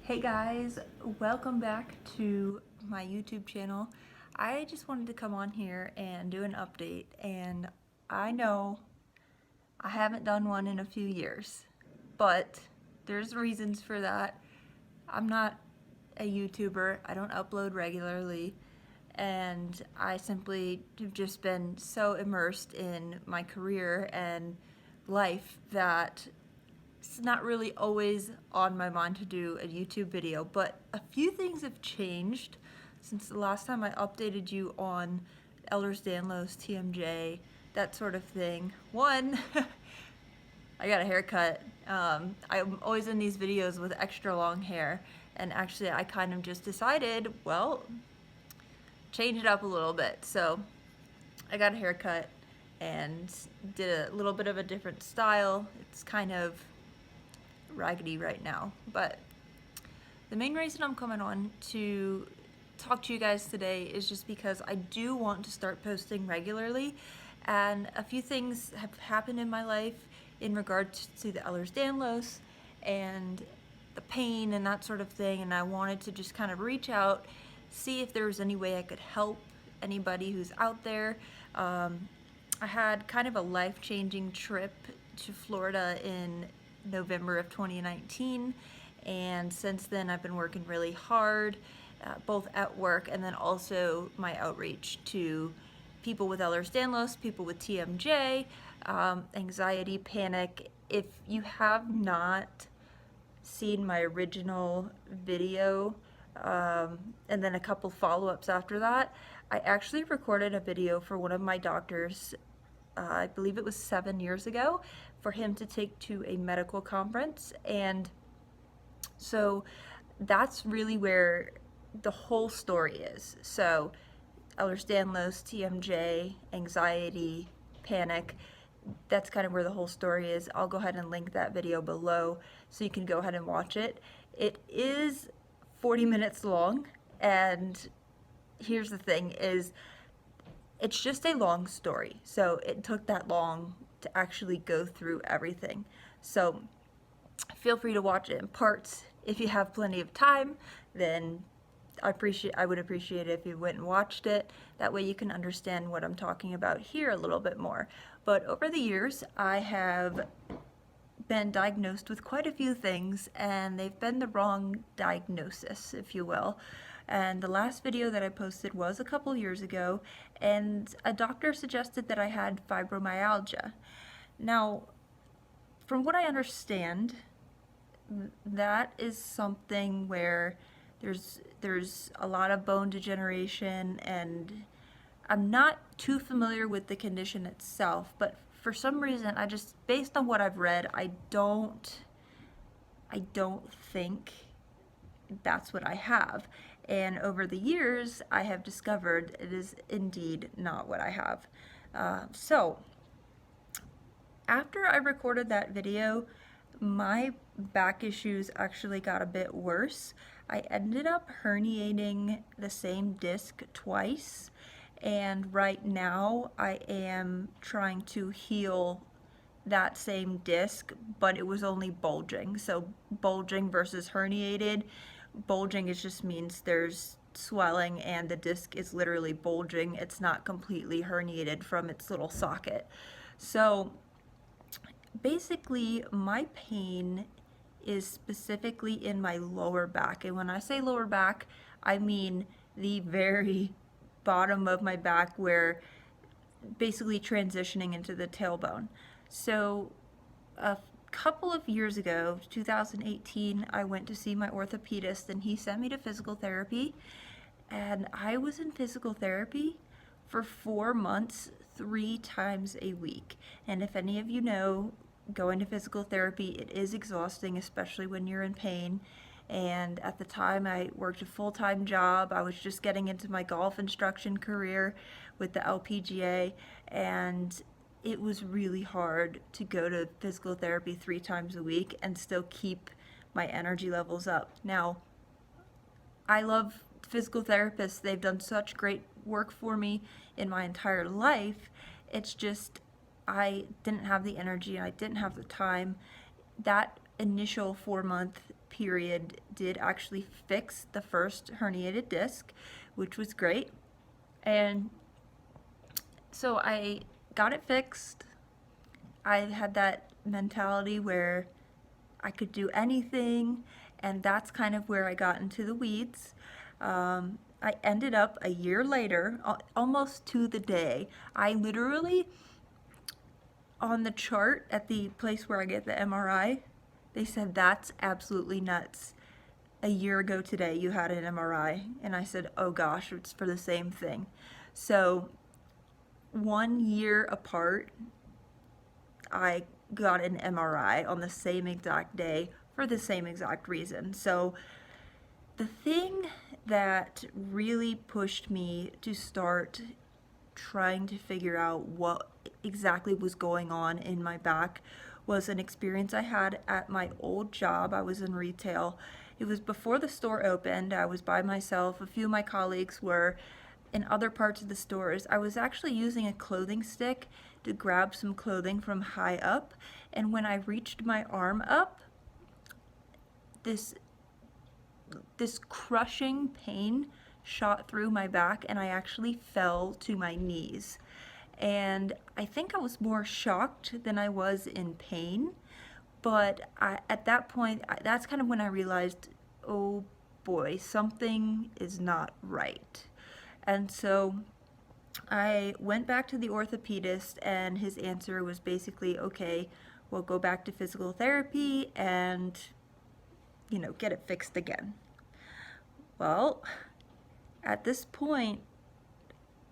Hey guys, welcome back to my YouTube channel. I just wanted to come on here and do an update, and I know I haven't done one in a few years, but there's reasons for that. I'm not a YouTuber, I don't upload regularly, and I simply have just been so immersed in my career and life that it's not really always on my mind to do a YouTube video, but a few things have changed since the last time I updated you on Ehlers-Danlos, TMJ, that sort of thing. One, I got a haircut. I'm always in these videos with extra long hair, and actually I kind of just decided, well, change it up a little bit. So I got a haircut and did a little bit of a different style. It's kind of raggedy right now, but the main reason I'm coming on to talk to you guys today is just because I do want to start posting regularly, and a few things have happened in my life in regards to the Ehlers-Danlos and the pain and that sort of thing, and I wanted to just kind of reach out, see if there was any way I could help anybody who's out there. I had kind of a life-changing trip to Florida in November of 2019, and since then I've been working really hard, both at work and then also my outreach to people with Ehlers-Danlos, people with TMJ, anxiety, panic. If you have not seen my original video, and then a couple follow-ups after that, I actually recorded a video for one of my doctors, I believe it was 7 years ago, for him to take to a medical conference. And so that's really where the whole story is. So Ehlers-Danlos, TMJ, anxiety, panic, that's kind of where the whole story is. I'll go ahead and link that video below so you can go ahead and watch it. It is 40 minutes long, and here's the thing is, it's just a long story, so it took that long to actually go through everything. So feel free to watch it in parts. If you have plenty of time, then I would appreciate it if you went and watched it. That way you can understand what I'm talking about here a little bit more. But over the years, I have been diagnosed with quite a few things, and they've been the wrong diagnosis, if you will. And the last video that I posted was a couple years ago, and a doctor suggested that I had fibromyalgia. Now, from what I understand, that is something where there's a lot of bone degeneration, and I'm not too familiar with the condition itself, but for some reason, based on what I've read, I don't think that's what I have. And over the years, I have discovered it is indeed not what I have. So after I recorded that video, my back issues actually got a bit worse. I ended up herniating the same disc twice, and right now I am trying to heal that same disc, but it was only bulging. So bulging versus herniated. Bulging just means there's swelling and the disc is literally bulging. It's not completely herniated from its little socket. So basically my pain is specifically in my lower back. And when I say lower back, I mean the very bottom of my back, where basically transitioning into the tailbone. So a couple of years ago, 2018, I went to see my orthopedist, and he sent me to physical therapy, and I was in physical therapy for 4 months, 3 times a week. And if any of you know, going to physical therapy, it is exhausting, especially when you're in pain. And at the time, I worked a full-time job. I was just getting into my golf instruction career with the LPGA, and it was really hard to go to physical therapy 3 times a week and still keep my energy levels up. Now, I love physical therapists. They've done such great work for me in my entire life. It's just I didn't have the energy, I didn't have the time. That initial 4-month period did actually fix the first herniated disc, which was great. And so I got it fixed. I had that mentality where I could do anything, and that's kind of where I got into the weeds. I ended up a year later, almost to the day, I literally, on the chart at the place where I get the MRI, they said, "That's absolutely nuts. A year ago today, you had an MRI." And I said, "Oh gosh, it's for the same thing." So 1 year apart, I got an MRI on the same exact day for the same exact reason. So the thing that really pushed me to start trying to figure out what exactly was going on in my back was an experience I had at my old job. I was in retail. It was before the store opened. I was by myself. A few of my colleagues were in other parts of the stores. I was actually using a clothing stick to grab some clothing from high up, and when I reached my arm up, this crushing pain shot through my back, and I actually fell to my knees. And I think I was more shocked than I was in pain, but at that point, that's kind of when I realized, oh boy, something is not right. And so I went back to the orthopedist, and his answer was basically, okay, we'll go back to physical therapy and, get it fixed again. Well, at this point,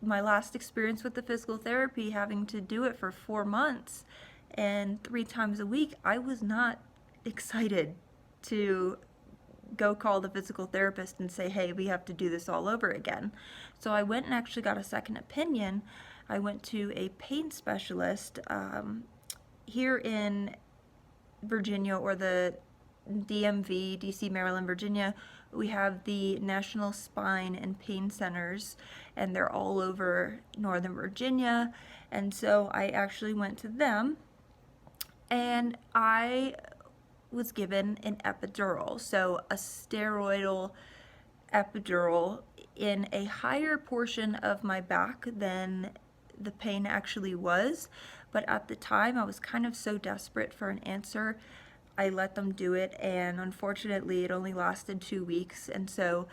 my last experience with the physical therapy, having to do it for 4 months and 3 times a week, I was not excited to go call the physical therapist and say, hey, we have to do this all over again. So I went and actually got a second opinion. I went to a pain specialist here in Virginia, or the DMV, DC, Maryland, Virginia. We have the National Spine and Pain Centers, and they're all over Northern Virginia. And so I actually went to them, and I was given an epidural, so a steroidal epidural in a higher portion of my back than the pain actually was. But at the time, I was kind of so desperate for an answer, I let them do it, and unfortunately it only lasted 2 weeks. And so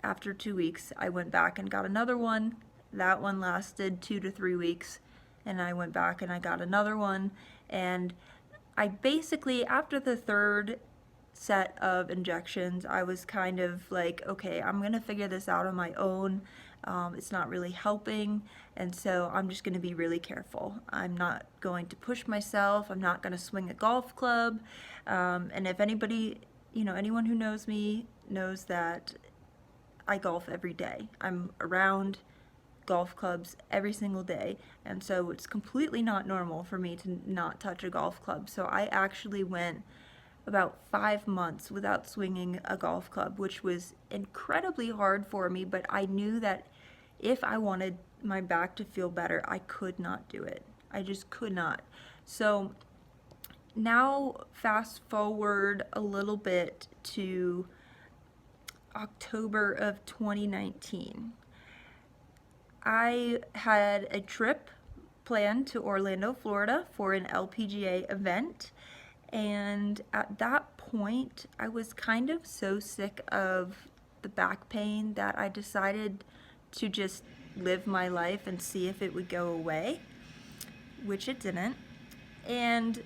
after 2 weeks, I went back and got another one. That one lasted 2 to 3 weeks, and I went back and I got another one. And I basically, after the third set of injections, I was kind of like, okay, I'm gonna figure this out on my own. It's not really helping, and so I'm just gonna be really careful. I'm not going to push myself. I'm not gonna swing a golf club. And if anybody, anyone who knows me knows that I golf every day. I'm around golf clubs every single day, and so it's completely not normal for me to not touch a golf club. So I actually went about 5 months without swinging a golf club, which was incredibly hard for me, but I knew that if I wanted my back to feel better, I could not do it. I just could not. So now fast forward a little bit to October of 2019. I had a trip planned to Orlando, Florida for an LPGA event, and at that point I was kind of so sick of the back pain that I decided to just live my life and see if it would go away, which it didn't. And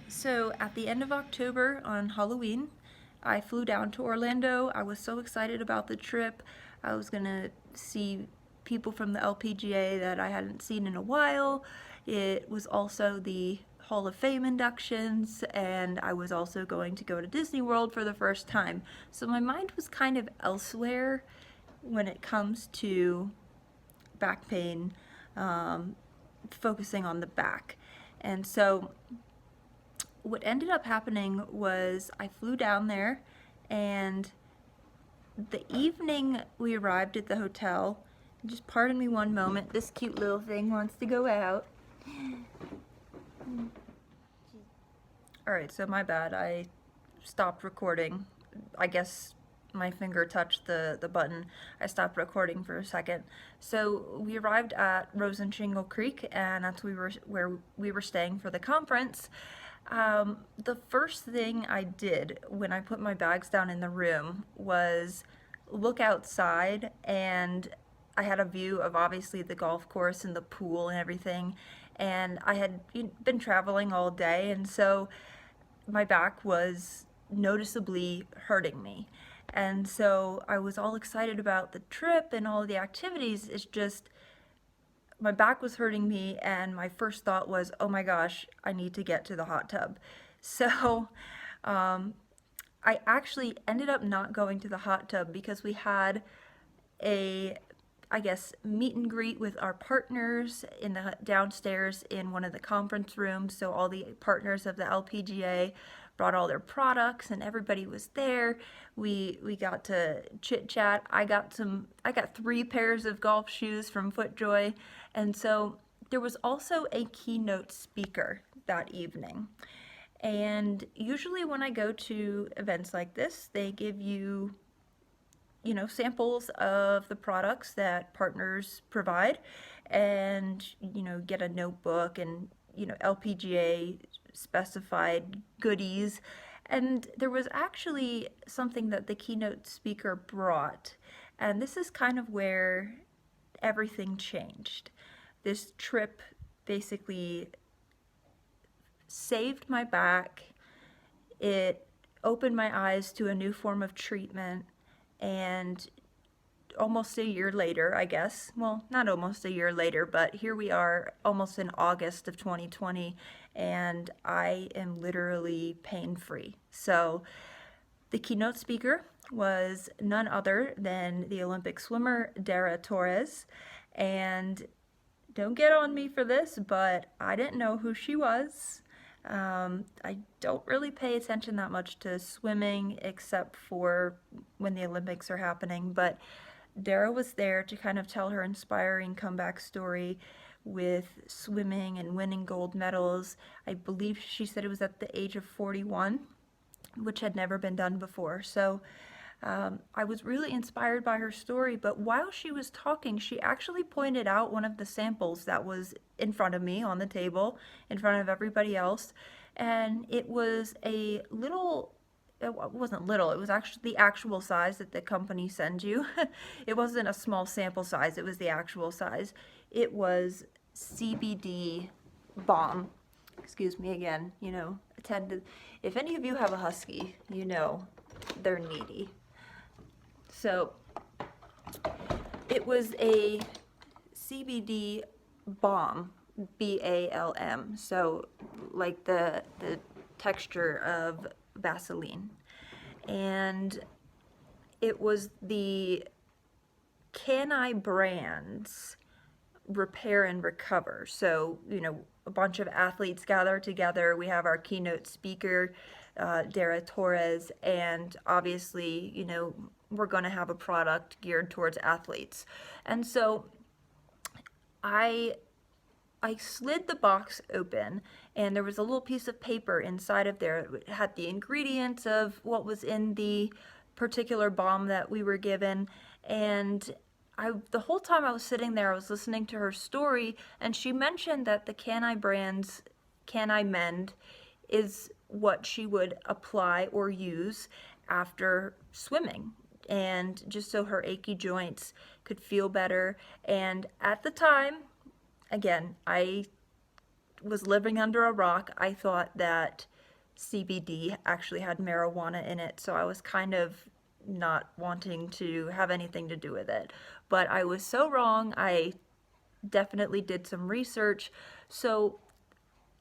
so at the end of October, on Halloween, I flew down to Orlando. I was so excited about the trip. I was gonna see people from the LPGA that I hadn't seen in a while. It was also the Hall of Fame inductions, and I was also going to go to Disney World for the first time. So my mind was kind of elsewhere when it comes to back pain, focusing on the back. And so what ended up happening was I flew down there, and the evening we arrived at the hotel, just pardon me one moment, this cute little thing wants to go out. Alright, so my bad, I stopped recording. I guess my finger touched the button. I stopped recording for a second. So we arrived at Rose and Shingle Creek, and that's where we were staying for the conference. The first thing I did when I put my bags down in the room was look outside, and I had a view of obviously the golf course and the pool and everything. And I had been traveling all day, and so my back was noticeably hurting me. And so I was all excited about the trip and all the activities. It's just my back was hurting me, and my first thought was, oh my gosh, I need to get to the hot tub. So I actually ended up not going to the hot tub because we had a, I guess, meet and greet with our partners in the downstairs in one of the conference rooms. So all the partners of the LPGA brought all their products, and everybody was there. We got to chit chat. I got 3 pairs of golf shoes from FootJoy, and so there was also a keynote speaker that evening. And usually when I go to events like this, they give you samples of the products that partners provide, and get a notebook and LPGA specified goodies. And there was actually something that the keynote speaker brought, and this is kind of where everything changed. This trip basically saved my back. It opened my eyes to a new form of treatment, and almost a year later, I guess, well, not almost a year later, but here we are almost in August of 2020, and I am literally pain-free. So the keynote speaker was none other than the Olympic swimmer Dara Torres, and don't get on me for this, but I didn't know who she was. I don't really pay attention that much to swimming except for when the Olympics are happening, but Dara was there to kind of tell her inspiring comeback story with swimming and winning gold medals. I believe she said it was at the age of 41, which had never been done before. So I was really inspired by her story, but while she was talking, she actually pointed out one of the samples that was in front of me on the table, in front of everybody else, and it was a little, it wasn't little, it was actually the actual size that the company sends you. It wasn't a small sample size, it was the actual size. It was CBD balm. Excuse me again, if any of you have a husky, they're needy. So it was a CBD balm, BALM, so like the texture of Vaseline. And it was the Can-I brand's Repair and Recover. So, a bunch of athletes gather together. We have our keynote speaker, Dara Torres, and obviously, we're going to have a product geared towards athletes. And so I slid the box open, and there was a little piece of paper inside of there. It had the ingredients of what was in the particular balm that we were given, and the whole time I was sitting there, I was listening to her story, and she mentioned that the Can-I brand's Can-I Mend is what she would apply or use after swimming, and just so her achy joints could feel better. And at the time, again, I was living under a rock. I thought that CBD actually had marijuana in it, so I was kind of not wanting to have anything to do with it. But I was so wrong. I definitely did some research. So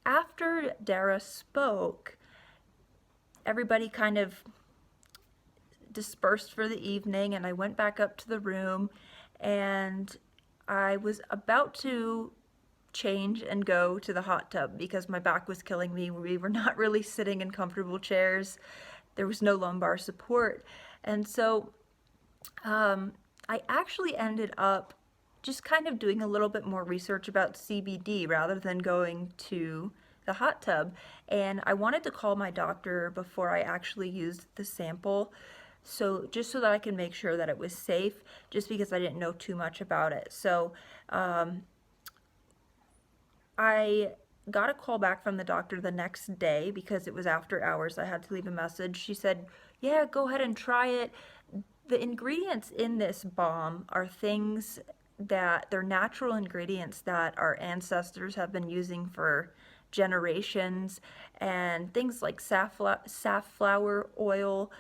after Dara spoke, everybody kind of dispersed for the evening, and I went back up to the room, and I was about to change and go to the hot tub because my back was killing me. We were not really sitting in comfortable chairs. There was no lumbar support. And so I actually ended up just kind of doing a little bit more research about CBD rather than going to the hot tub, and I wanted to call my doctor before I actually used the sample, so just so that I can make sure that it was safe, just because I didn't know too much about it. So I got a call back from the doctor the next day because it was after hours. I had to leave a message. She said, yeah, go ahead and try it. The ingredients in this balm are things that they're natural ingredients that our ancestors have been using for generations, and things like safflower oil,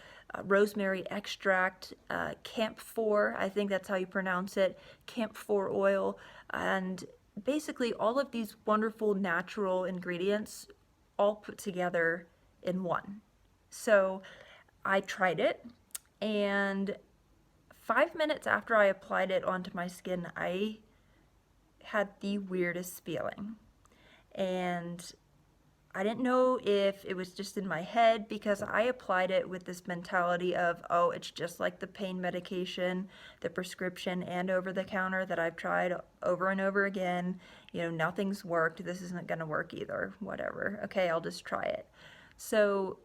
rosemary extract, camphor, I think that's how you pronounce it, camphor oil, and basically all of these wonderful natural ingredients all put together in one. So I tried it, and 5 minutes after I applied it onto my skin, I had the weirdest feeling. And I didn't know if it was just in my head, because I applied it with this mentality of, oh, it's just like the pain medication, the prescription and over the counter that I've tried over and over again. You know, nothing's worked. This isn't going to work either. Whatever. Okay, I'll just try it. So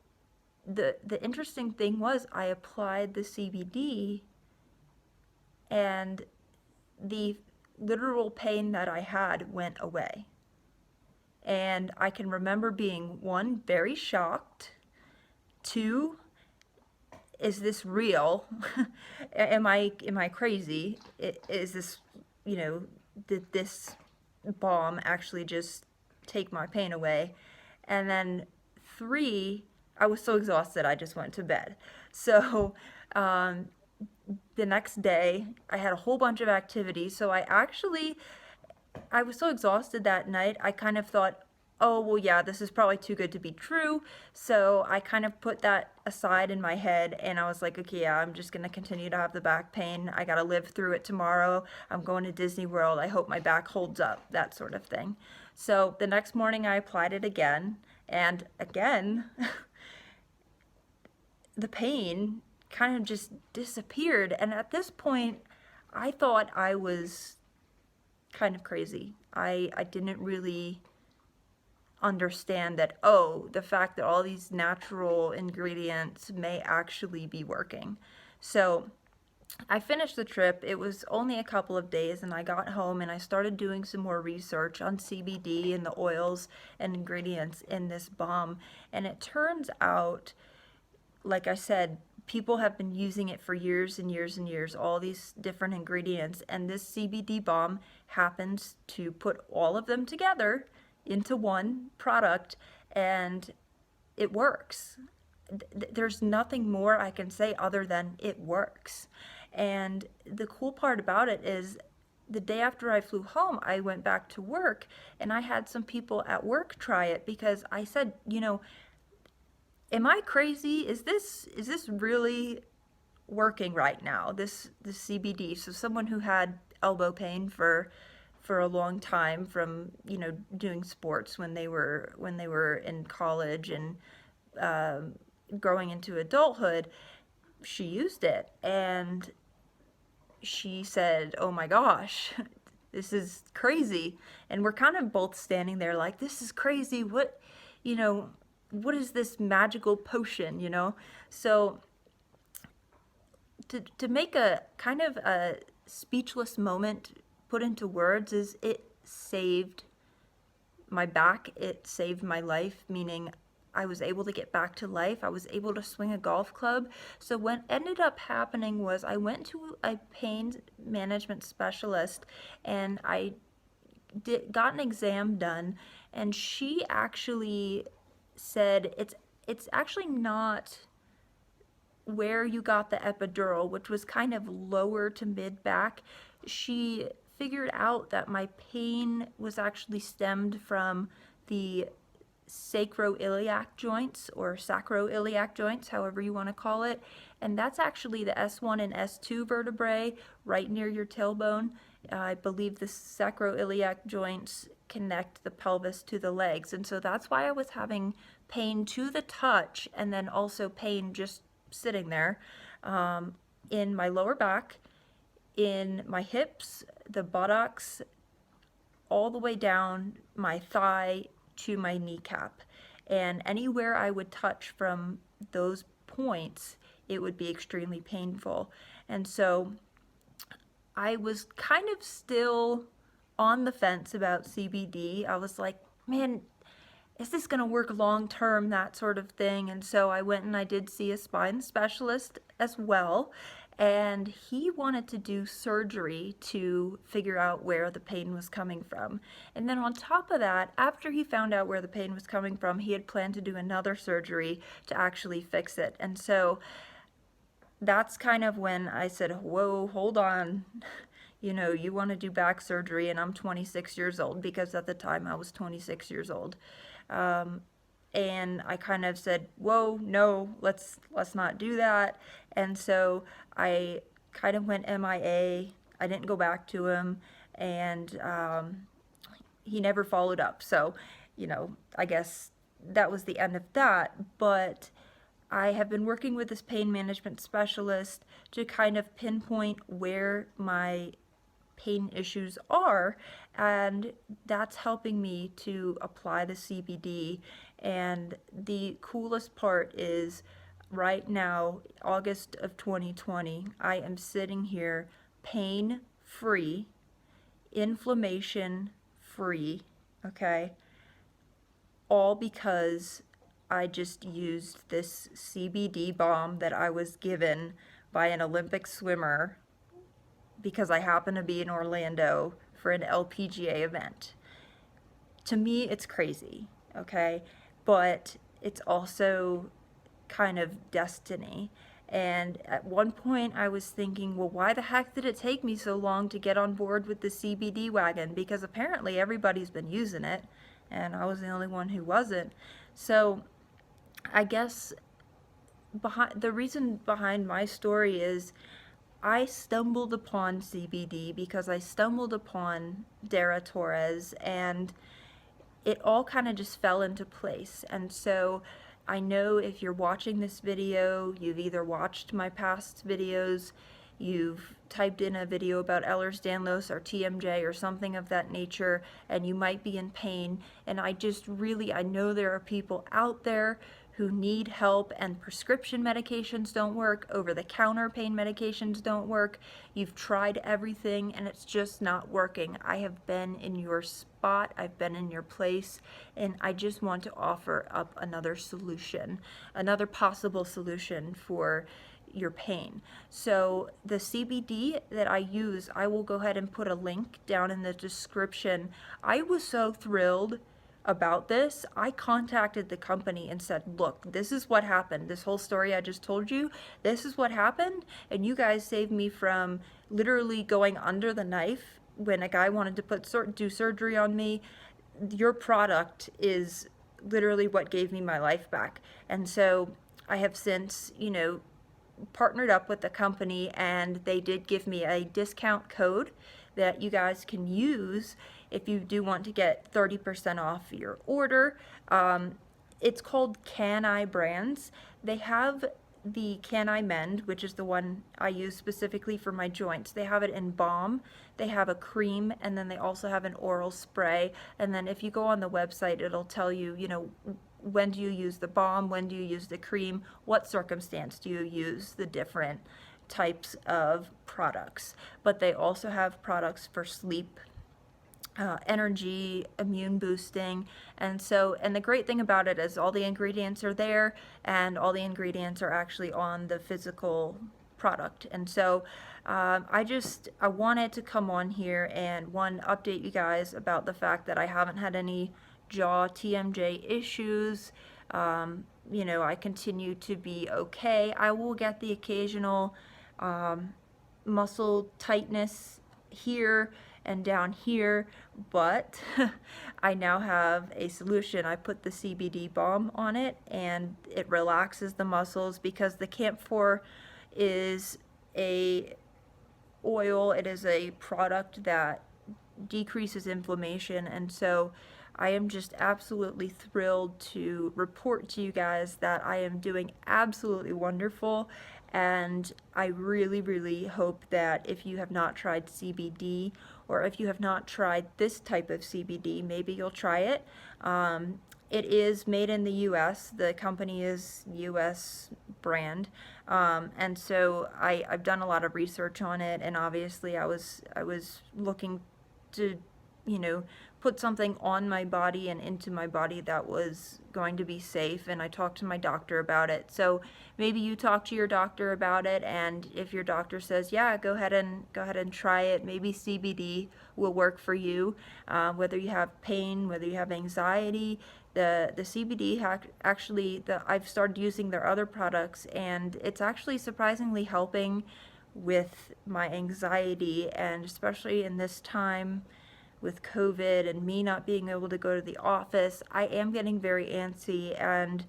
the interesting thing was I applied the CBD, and the literal pain that I had went away. And I can remember being, one, very shocked. Two, is this real? am I crazy? Is this, did this balm actually just take my pain away? And then three, I was so exhausted I just went to bed. So the next day I had a whole bunch of activities. So I was so exhausted that night, I kind of thought, oh, well, yeah, this is probably too good to be true. So I kind of put that aside in my head, and I was like, okay, yeah, I'm just going to continue to have the back pain. I got to live through it tomorrow. I'm going to Disney World. I hope my back holds up, that sort of thing. So the next morning I applied it again, and again, the pain kind of just disappeared. And at this point, I thought I was kind of crazy. I didn't really understand that, oh, the fact that all these natural ingredients may actually be working. So I finished the trip. It was only a couple of days, and I got home and I started doing some more research on CBD and the oils and ingredients in this balm. And it turns out, like I said, people have been using it for years and years and years, all these different ingredients, and this CBD balm happens to put all of them together into one product, and it works. There's nothing more I can say other than it works. And the cool part about it is, the day after I flew home, I went back to work, and I had some people at work try it, because I said, am I crazy? Is this really working right now? This CBD. So someone who had elbow pain for a long time from doing sports when they were in college and growing into adulthood, she used it, and she said, "Oh my gosh, this is crazy." And we're kind of both standing there like, "This is crazy. What is this magical potion?" So to make a kind of a speechless moment put into words, is it saved my back, it saved my life, meaning I was able to get back to life. I was able to swing a golf club. So what ended up happening was I went to a pain management specialist, and I got an exam done, and she actually said it's actually not where you got the epidural, which was kind of lower to mid back. She figured out that my pain was actually stemmed from the sacroiliac joints, or sacroiliac joints, however you want to call it, and that's actually the S1 and S2 vertebrae right near your tailbone. I believe the sacroiliac joints connect the pelvis to the legs, and so that's why I was having pain to the touch, and then also pain just sitting there in my lower back, in my hips, the buttocks, all the way down my thigh to my kneecap. And anywhere I would touch from those points, it would be extremely painful. And so I was kind of still on the fence about CBD. I was like, man, is this going to work long term, that sort of thing. And so I went and I did see a spine specialist as well, and he wanted to do surgery to figure out where the pain was coming from. And then on top of that, after he found out where the pain was coming from, he had planned to do another surgery to actually fix it. And so that's kind of when I said, whoa, hold on. You know, you want to do back surgery, and I'm 26 years old, because at the time I was 26 years old. And I kind of said, whoa, no, let's not do that. And so I kind of went MIA. I didn't go back to him, and he never followed up. So, you know, I guess that was the end of that. But I have been working with this pain management specialist to kind of pinpoint where my pain issues are, and that's helping me to apply the CBD. And the coolest part is, right now, August of 2020, I am sitting here pain free, inflammation free, okay, all because I just used this CBD balm that I was given by an Olympic swimmer, because I happen to be in Orlando for an LPGA event. To me, it's crazy, okay? But it's also kind of destiny. And at one point I was thinking, well, why the heck did it take me so long to get on board with the CBD wagon? Because apparently everybody's been using it, and I was the only one who wasn't. So I guess the reason behind my story is, I stumbled upon CBD because I stumbled upon Dara Torres, and it all kind of just fell into place. And so I know if you're watching this video, you've either watched my past videos, you've typed in a video about Ehlers-Danlos or TMJ or something of that nature, and you might be in pain. And I know there are people out there who need help, and prescription medications don't work, over-the-counter pain medications don't work. You've tried everything and it's just not working. I have been in your spot, I've been in your place, and I just want to offer up another solution, another possible solution for your pain. So the CBD that I use, I will go ahead and put a link down in the description. I was so thrilled about this. I contacted the company and said, look, this is what happened. This whole story I just told you, this is what happened, and you guys saved me from literally going under the knife when a guy wanted to do surgery on me. Your product is literally what gave me my life back. And so I have since, you know, partnered up with the company, and they did give me a discount code that you guys can use if you do want to get 30% off your order. It's called Can I Brands. They have the Can I Mend, which is the one I use specifically for my joints. They have it in balm, they have a cream, and then they also have an oral spray. And then if you go on the website, it'll tell you, you know, when do you use the balm, when do you use the cream, what circumstance do you use the different types of products. But they also have products for sleep, energy, immune boosting. And the great thing about it is all the ingredients are there, and all the ingredients are actually on the physical product. And so I wanted to come on here and update you guys about the fact that I haven't had any jaw TMJ issues. You know, I continue to be okay. I will get the occasional muscle tightness here and down here, but I now have a solution. I put the CBD balm on it, and it relaxes the muscles, because the camphor is a oil, it is a product that decreases inflammation. And so I am just absolutely thrilled to report to you guys that I am doing absolutely wonderful, and I really, really hope that if you have not tried CBD, or if you have not tried this type of CBD, maybe you'll try it. It is made in the US. The company is US brand. And so I've done a lot of research on it, and obviously I was looking to, you know, put something on my body and into my body that was going to be safe, and I talked to my doctor about it. So maybe you talk to your doctor about it, and if your doctor says, yeah, go ahead and try it, maybe CBD will work for you. Whether you have pain, whether you have anxiety, the CBD actually, I've started using their other products, and it's actually surprisingly helping with my anxiety, and especially in this time with COVID and me not being able to go to the office, I am getting very antsy, and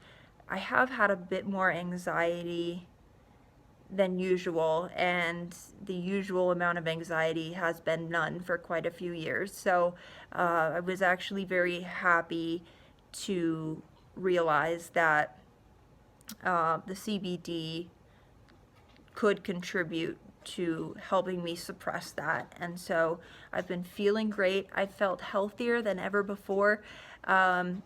I have had a bit more anxiety than usual, and the usual amount of anxiety has been none for quite a few years. So I was actually very happy to realize that the CBD could contribute to helping me suppress that. And so I've been feeling great. I felt healthier than ever before. And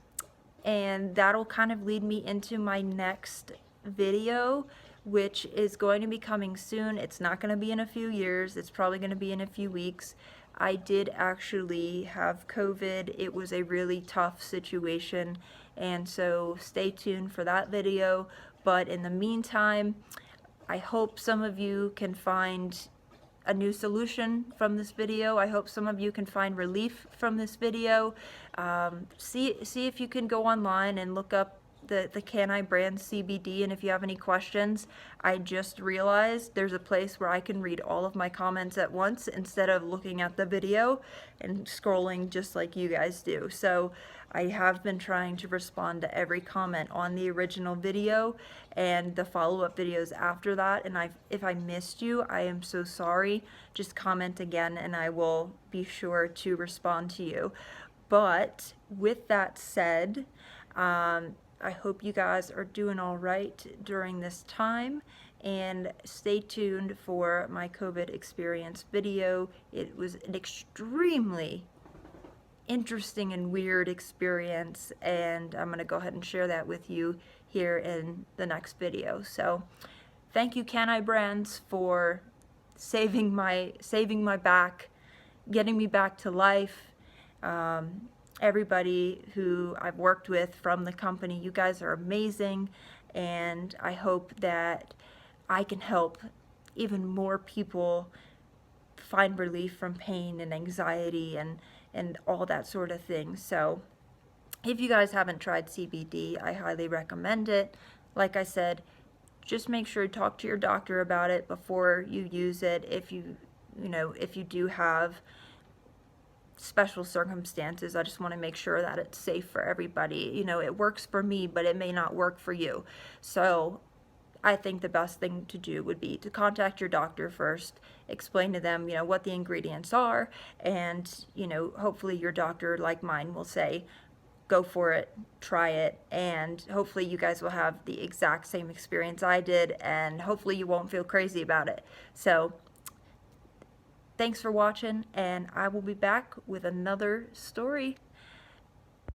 that'll kind of lead me into my next video, which is going to be coming soon. It's not going to be in a few years. It's probably going to be in a few weeks. I did actually have COVID. It was a really tough situation, and so stay tuned for that video. But in the meantime, I hope some of you can find a new solution from this video. I hope some of you can find relief from this video. See if you can go online and look up the Can I brand CBD, and if you have any questions, I just realized there's a place where I can read all of my comments at once instead of looking at the video and scrolling just like you guys do. So I have been trying to respond to every comment on the original video and the follow-up videos after that, and if I missed you, I am so sorry. Just comment again and I will be sure to respond to you. But with that said, I hope you guys are doing all right during this time, and stay tuned for my COVID experience video. It was an extremely interesting and weird experience, and I'm going to go ahead and share that with you here in the next video. So thank you, Can I Brands, for saving my back, getting me back to life. Everybody who I've worked with from the company, you guys are amazing, and I hope that I can help even more people find relief from pain and anxiety and all that sort of thing. So if you guys haven't tried CBD, I highly recommend it. Like I said, just make sure to talk to your doctor about it before you use it. If you do have special circumstances, I just want to make sure that it's safe for everybody. It works for me, but it may not work for you. So I think the best thing to do would be to contact your doctor first, explain to them, what the ingredients are, and, hopefully your doctor, like mine, will say, go for it, try it, and hopefully you guys will have the exact same experience I did, and hopefully you won't feel crazy about it. So thanks for watching, and I will be back with another story.